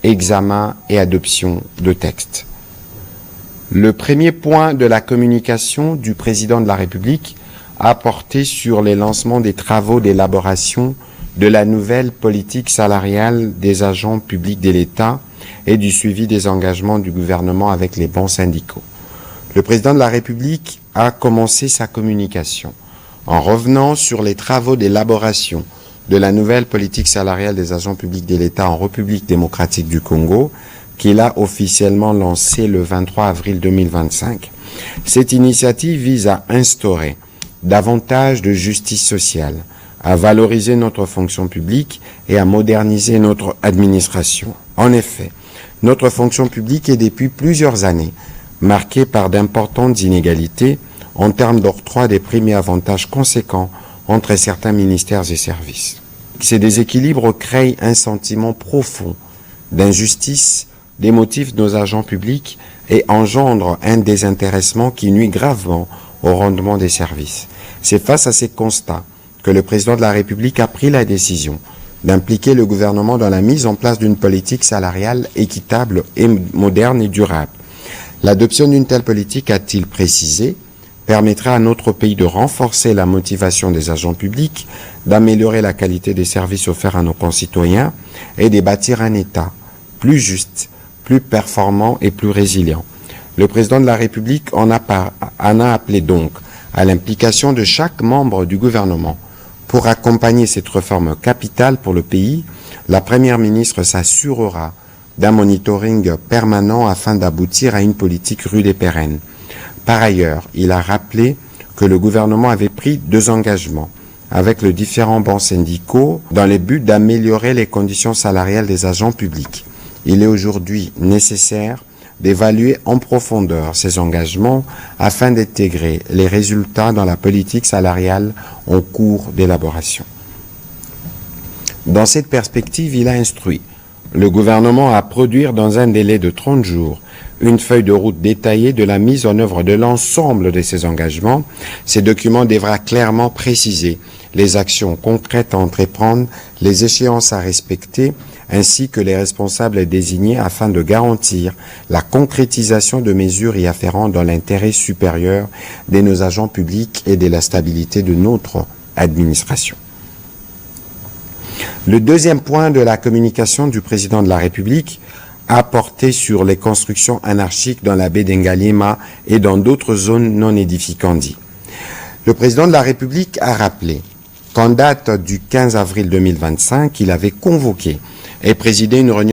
examen et adoption de textes. Le premier point de la communication du président de la République a porté sur les lancements des travaux d'élaboration de la nouvelle politique salariale des agents publics de l'État et du suivi des engagements du gouvernement avec les bons syndicaux. Le président de la République a commencé sa communication en revenant sur les travaux d'élaboration de la nouvelle politique salariale des agents publics de l'État en République démocratique du Congo, qu'il a officiellement lancé le 23 avril 2025. Cette initiative vise à instaurer davantage de justice sociale, à valoriser notre fonction publique et à moderniser notre administration. En effet, notre fonction publique est depuis plusieurs années marquée par d'importantes inégalités en termes d'octroi des primes et avantages conséquents entre certains ministères et services. Ces déséquilibres créent un sentiment profond d'injustice, démotivent nos agents publics et engendrent un désintéressement qui nuit gravement au rendement des services. C'est face à ces constats que le président de la République a pris la décision d'impliquer le gouvernement dans la mise en place d'une politique salariale équitable et moderne et durable. L'adoption d'une telle politique, a-t-il précisé, permettra à notre pays de renforcer la motivation des agents publics, d'améliorer la qualité des services offerts à nos concitoyens et de bâtir un État plus juste, plus performant et plus résilient. Le président de la République en a appelé donc à l'implication de chaque membre du gouvernement. Pour accompagner cette réforme capitale pour le pays, la Première ministre s'assurera d'un monitoring permanent afin d'aboutir à une politique rude et pérenne. Par ailleurs, il a rappelé que le gouvernement avait pris 2 engagements avec les différents bancs syndicaux dans le but d'améliorer les conditions salariales des agents publics. Il est aujourd'hui nécessaire d'évaluer en profondeur ces engagements afin d'intégrer les résultats dans la politique salariale en cours d'élaboration. Dans cette perspective, il a instruit le gouvernement à produire dans un délai de 30 jours une feuille de route détaillée de la mise en œuvre de l'ensemble de ces engagements. Ces documents devra clairement préciser les actions concrètes à entreprendre, les échéances à respecter, ainsi que les responsables désignés afin de garantir la concrétisation de mesures y afférentes dans l'intérêt supérieur de nos agents publics et de la stabilité de notre administration. Le deuxième point de la communication du président de la République a porté sur les constructions anarchiques dans la baie d'Engalima et dans d'autres zones non édificantes. Le président de la République a rappelé qu'en date du 15 avril 2025, il avait convoqué et présidé une réunion